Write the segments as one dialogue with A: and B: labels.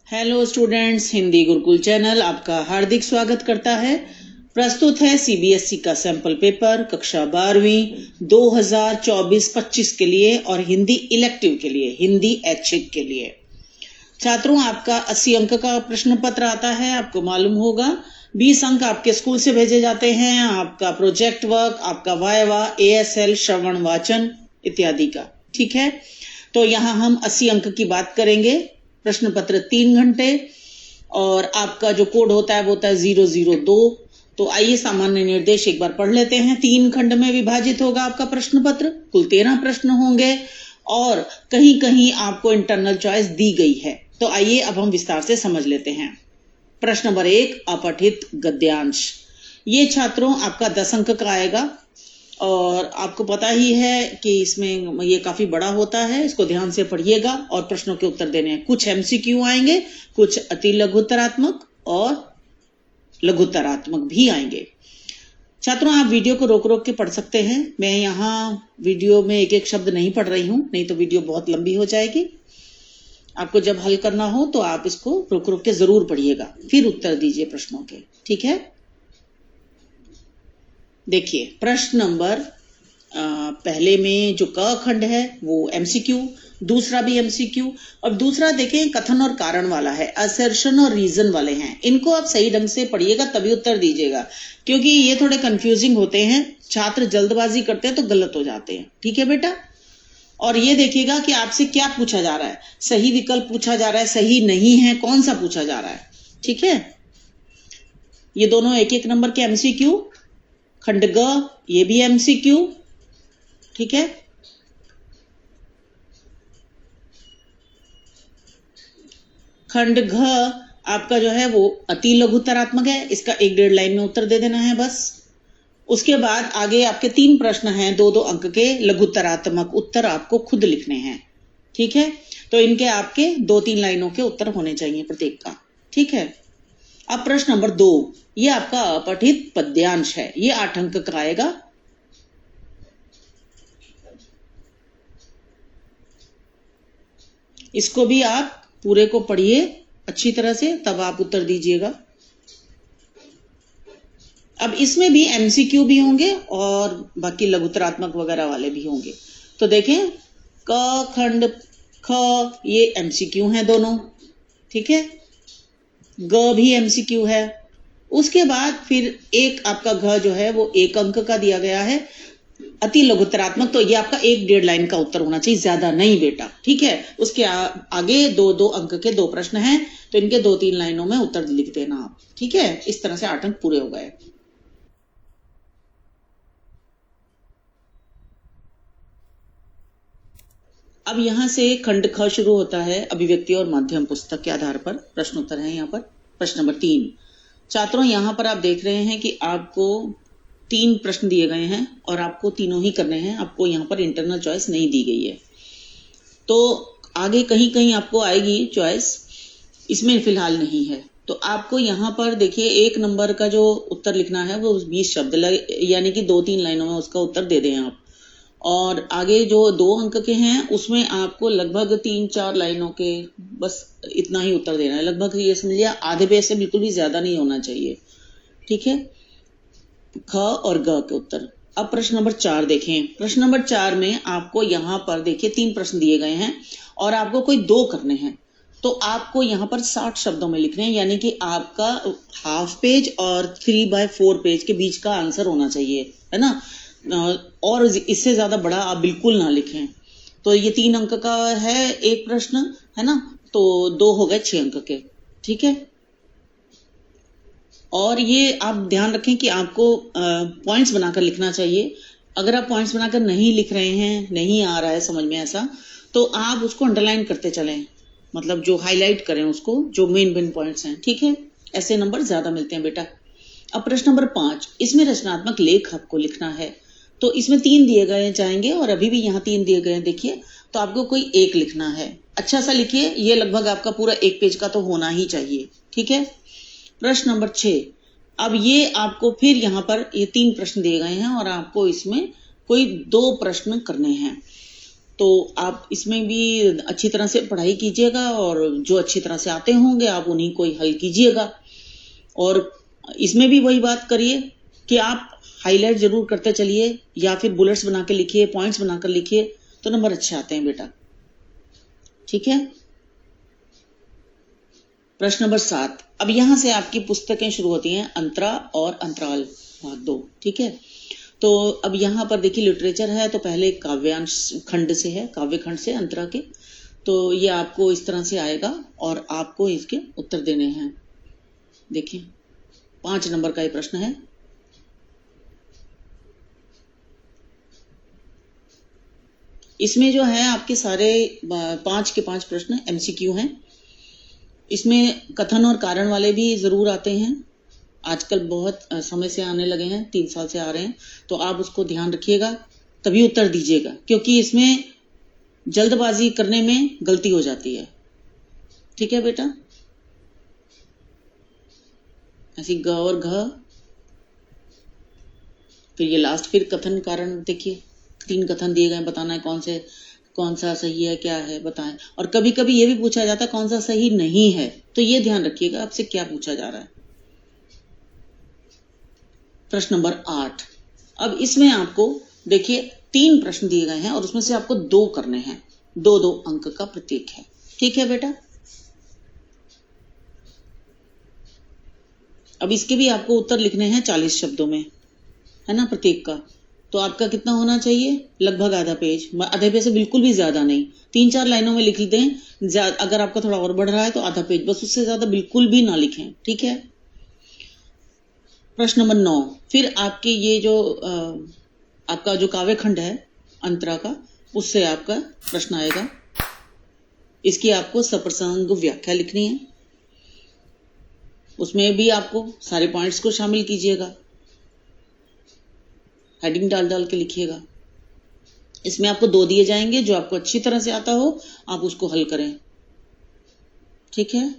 A: Hello students, Hindi Gurukul channel आपका हार्दिक स्वागत करता है। प्रस्तुत है सीबीएसई का सैंपल पेपर कक्षा 12वीं 2024-25 के लिए और हिंदी इलेक्टिव के लिए, हिंदी ऐच्छिक के लिए। छात्रों, आपका 80 अंक का प्रश्न पत्र आता है। आपको मालूम होगा 20 अंक आपके स्कूल से भेजे जाते हैं। आपका प्रोजेक्ट वर्क, आपका वायवा, एएसएल, श्रवण वाचन इत्यादि का। ठीक है, तो यहाँ हम 80 अंक की बात करेंगे। प्रश्न पत्र 3 घंटे और आपका जो कोड होता है वो होता है 002। तो आइए सामान्य निर्देश एक बार पढ़ लेते हैं। 3 खंड में विभाजित होगा आपका प्रश्न पत्र, कुल 13 प्रश्न होंगे और कहीं कहीं आपको इंटरनल चॉइस दी गई है। तो आइए अब हम विस्तार से समझ लेते हैं। प्रश्न नंबर 1, अपठित गद्यांश। ये छात्रों आपका 10 अंक का आएगा और आपको पता ही है कि इसमें ये काफी बड़ा होता है। इसको ध्यान से पढ़िएगा और प्रश्नों के उत्तर देने हैं। कुछ एमसीक्यू आएंगे, कुछ अति लघुत्तरात्मक और लघुत्तरात्मक भी आएंगे। छात्रों, आप वीडियो को रोक रोक के पढ़ सकते हैं। मैं यहाँ वीडियो में एक एक शब्द नहीं पढ़ रही हूं, नहीं तो वीडियो बहुत लंबी हो जाएगी। आपको जब हल करना हो तो आप इसको रोक रोक के जरूर पढ़िएगा, फिर उत्तर दीजिए प्रश्नों के। ठीक है, देखिए प्रश्न नंबर पहले में जो क खंड है वो एमसीक्यू, दूसरा भी एमसीक्यू और दूसरा देखें कथन और कारण वाला है, असर्शन और रीजन वाले हैं। इनको आप सही ढंग से पढ़िएगा तभी उत्तर दीजिएगा, क्योंकि ये थोड़े कंफ्यूजिंग होते हैं। छात्र जल्दबाजी करते हैं तो गलत हो जाते हैं। ठीक है बेटा, और ये देखिएगा कि आपसे क्या पूछा जा रहा है। सही विकल्प पूछा जा रहा है, सही नहीं है, कौन सा पूछा जा रहा है। ठीक है, ये दोनों एक एक नंबर के एमसीक्यू। खंड ग, ये भी एमसीक्यू। ठीक है, खंड घ आपका जो है वो अति लघुत्तरात्मक है। इसका 1-1.5 लाइन में उत्तर दे देना है बस। उसके बाद आगे आपके 3 प्रश्न हैं, 2-2 अंक के लघुत्तरात्मक उत्तर आपको खुद लिखने हैं। ठीक है, तो इनके आपके 2-3 लाइनों के उत्तर होने चाहिए प्रत्येक का। ठीक है, अब प्रश्न नंबर 2, ये आपका अपठित पद्यांश है। ये 8 अंक का आएगा। इसको भी आप पूरे को पढ़िए अच्छी तरह से, तब आप उत्तर दीजिएगा। अब इसमें भी एमसीक्यू भी होंगे और बाकी लघुत्तरात्मक वगैरह वाले भी होंगे। तो देखें, क खंड ख ये एमसीक्यू हैं दोनों। ठीक है, ग भी एमसीक्यू है। उसके बाद फिर एक आपका घ जो है वो 1 अंक का दिया गया है, अति लघुत्तरात्मक। तो ये आपका 1-1.5 लाइन का उत्तर होना चाहिए, ज्यादा नहीं बेटा। ठीक है, उसके आगे 2-2 अंक के 2 प्रश्न हैं, तो इनके 2-3 लाइनों में उत्तर लिख देना आप। ठीक है, इस तरह से 8 अंक पूरे हो गए। अब यहां से खंड ख शुरू होता है। अभिव्यक्ति और माध्यम पुस्तक के आधार पर प्रश्न उत्तर है। यहाँ पर प्रश्न नंबर 3। छात्रों, यहाँ पर आप देख रहे हैं कि आपको 3 प्रश्न दिए गए हैं और आपको तीनों ही करने हैं। आपको यहाँ पर इंटरनल चॉइस नहीं दी गई है, तो आगे कहीं कहीं आपको आएगी चॉइस, इसमें फिलहाल नहीं है। तो आपको यहाँ पर देखिए 1 नंबर का जो उत्तर लिखना है वो 20 शब्द यानी कि 2-3 लाइनों में उसका उत्तर दे दें आप। और आगे जो 2 अंक के हैं उसमें आपको लगभग 3-4 लाइनों के बस इतना ही उत्तर देना है। लगभग ये समझ लिया, आधे पेज से बिल्कुल भी ज्यादा नहीं होना चाहिए। ठीक है, ख और ग के उत्तर। अब प्रश्न नंबर 4 देखें। प्रश्न नंबर 4 में आपको यहाँ पर देखिए 3 प्रश्न दिए गए हैं और आपको कोई 2 करने हैं। तो आपको यहाँ पर 60 शब्दों में लिखने हैं, यानी कि आपका हाफ पेज और 3/4 पेज के बीच का आंसर होना चाहिए, है ना। और इससे ज्यादा बड़ा आप बिल्कुल ना लिखें। तो ये 3 अंक का है एक प्रश्न, है ना, तो 2 हो गए 6 अंक के। ठीक है, और ये आप ध्यान रखें कि आपको पॉइंट्स बनाकर लिखना चाहिए। अगर आप पॉइंट्स बनाकर नहीं लिख रहे हैं, नहीं आ रहा है समझ में ऐसा, तो आप उसको अंडरलाइन करते चलें, मतलब जो हाईलाइट करें उसको, जो मेन पॉइंट्स हैं। ठीक है, ऐसे नंबर ज्यादा मिलते हैं बेटा। अब प्रश्न नंबर 5, इसमें रचनात्मक लेख आपको लिखना है। तो इसमें 3 दिए गए जाएंगे और अभी भी यहाँ 3 दिए गए देखिए, तो आपको कोई 1 लिखना है। अच्छा सा लिखिए, ये लगभग आपका पूरा 1 पेज का तो होना ही चाहिए। ठीक है, प्रश्न नंबर 6। अब ये आपको फिर यहाँ पर ये 3 प्रश्न दिए गए हैं और आपको इसमें कोई 2 प्रश्न करने हैं। तो आप इसमें भी अच्छी तरह से पढ़ाई कीजिएगा और जो अच्छी तरह से आते होंगे आप उन्हीं को ही हल कीजिएगा। और इसमें भी वही बात करिए कि आप हाईलाइट जरूर करते चलिए या फिर बुलेट्स बना के लिखिए, पॉइंट्स बनाकर लिखिए, तो नंबर अच्छे आते हैं बेटा। ठीक है। प्रश्न नंबर 7। अब यहां से आपकी पुस्तकें शुरू होती हैं, अंतरा और अंतराल भाग 2। ठीक है। तो अब यहाँ पर देखिए लिटरेचर है, तो पहले काव्यांश खंड से है, काव्य खंड से अंतरा के। तो ये आपको इस तरह से आएगा और आपको इसके उत्तर देने हैं। देखिए 5 नंबर का ये प्रश्न है। इसमें जो है आपके सारे 5 के 5 प्रश्न MCQ हैं। इसमें कथन और कारण वाले भी जरूर आते हैं, आजकल बहुत समय से आने लगे हैं, 3 साल से आ रहे हैं। तो आप उसको ध्यान रखिएगा, तभी उत्तर दीजिएगा, क्योंकि इसमें जल्दबाजी करने में गलती हो जाती है। ठीक है बेटा। ऐसी ग और घ, फिर ये लास्ट, फिर कथन कारण। देखिए 3 कथन दिए गए, बताना है कौन सा सही है, क्या है बताएं। और कभी कभी ये भी पूछा जाता है कौन सा सही नहीं है, तो ये ध्यान रखिएगा आपसे क्या पूछा जा रहा है। प्रश्न नंबर 8। अब इसमें आपको देखिए 3 प्रश्न दिए गए हैं और उसमें से आपको 2 करने हैं, 2-2 अंक का प्रत्येक है। ठीक है बेटा। अब इसके भी आपको उत्तर लिखने हैं 40 शब्दों में, है ना, प्रत्येक का। तो आपका कितना होना चाहिए, लगभग आधा पेज, आधे पेज से बिल्कुल भी ज्यादा नहीं, 3-4 लाइनों में लिख दें। अगर आपका थोड़ा और बढ़ रहा है तो आधा पेज, बस उससे ज्यादा बिल्कुल भी ना लिखें। ठीक है। प्रश्न नंबर 9। फिर आपके ये जो आपका जो काव्य खंड है अंतरा का, उससे आपका प्रश्न आएगा। इसकी आपको सप्रसंग व्याख्या लिखनी है, उसमें भी आपको सारे पॉइंट्स को शामिल कीजिएगा, हेडिंग डाल डाल के लिखिएगा। इसमें आपको 2 दिए जाएंगे, जो आपको अच्छी तरह से आता हो आप उसको हल करें। ठीक है।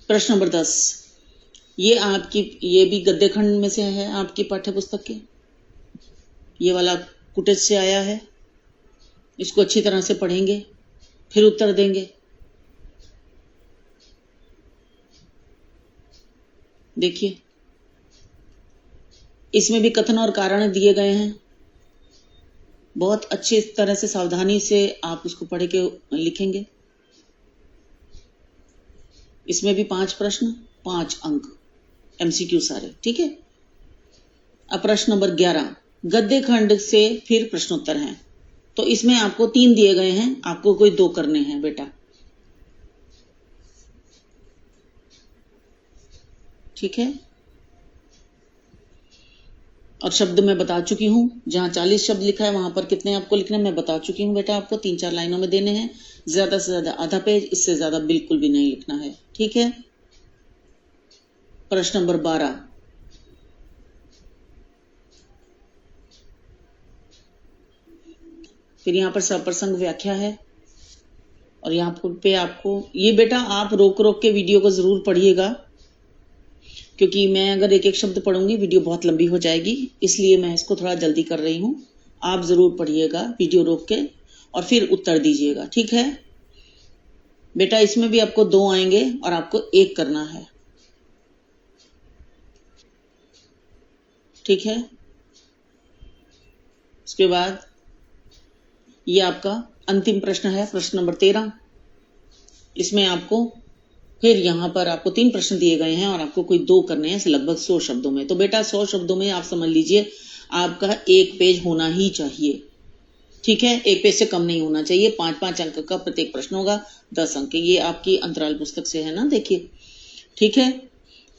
A: प्रश्न नंबर 10। ये आपकी, ये भी गद्य खंड में से है आपकी पाठ्य पुस्तक के, ये वाला कुटेज से आया है। इसको अच्छी तरह से पढ़ेंगे, फिर उत्तर देंगे। देखिए इसमें भी कथन और कारण दिए गए हैं, बहुत अच्छी तरह से सावधानी से आप उसको पढ़ के लिखेंगे। इसमें भी 5 प्रश्न, 5 अंक, MCQ सारे। ठीक है। अब प्रश्न नंबर 11 गद्य खंड से फिर प्रश्नोत्तर हैं। तो इसमें आपको 3 दिए गए हैं, आपको कोई 2 करने हैं बेटा। ठीक है। और शब्द मैं बता चुकी हूं, जहां 40 शब्द लिखा है वहां पर कितने आपको लिखने मैं बता चुकी हूं बेटा। आपको 3-4 लाइनों में देने हैं, ज्यादा से ज्यादा आधा पेज, इससे ज्यादा बिल्कुल भी नहीं लिखना है। ठीक है। प्रश्न नंबर 12। फिर यहाँ पर सप्रसंग व्याख्या है, और यहाँ पे आपको ये बेटा आप रोक रोक के वीडियो को जरूर पढ़िएगा, क्योंकि मैं अगर एक एक शब्द पढ़ूंगी वीडियो बहुत लंबी हो जाएगी, इसलिए मैं इसको थोड़ा जल्दी कर रही हूं। आप जरूर पढ़िएगा वीडियो रोक के और फिर उत्तर दीजिएगा। ठीक है बेटा। इसमें भी आपको 2 आएंगे और आपको 1 करना है। ठीक है। इसके बाद ये आपका अंतिम प्रश्न है, प्रश्न नंबर 13। इसमें आपको फिर यहाँ पर आपको 3 प्रश्न दिए गए हैं और आपको कोई 2 करने हैं, लगभग 100 शब्दों में। तो बेटा 100 शब्दों में आप समझ लीजिए आपका 1 पेज होना ही चाहिए। ठीक है। 1 पेज से कम नहीं होना चाहिए। 5-5 अंक का प्रत्येक प्रश्न होगा, 10 अंक। ये आपकी अंतराल पुस्तक से है ना, देखिए। ठीक है।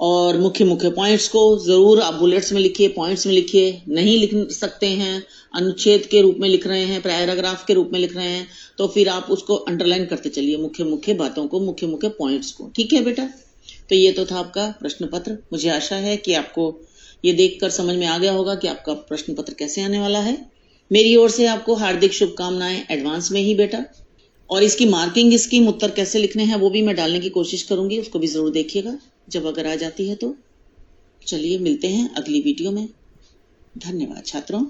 A: और मुख्य मुख्य पॉइंट्स को जरूर आप बुलेट्स में लिखिए, पॉइंट्स में लिखिए। नहीं लिख सकते हैं, अनुच्छेद के रूप में लिख रहे हैं, पैराग्राफ के रूप में लिख रहे हैं, तो फिर आप उसको अंडरलाइन करते चलिए, मुख्य मुख्य बातों को, मुख्य मुख्य पॉइंट्स को। ठीक है बेटा। तो ये तो था आपका प्रश्न पत्र। मुझे आशा है कि आपको ये देखकर समझ में आ गया होगा कि आपका प्रश्न पत्र कैसे आने वाला है। मेरी ओर से आपको हार्दिक शुभकामनाएं एडवांस में ही बेटा। और इसकी मार्किंग स्कीम, उत्तर कैसे लिखने हैं वो भी मैं डालने की कोशिश करूंगी, उसको भी जरूर देखिएगा जब अगर आ जाती है तो। चलिए मिलते हैं अगली वीडियो में। धन्यवाद छात्रों।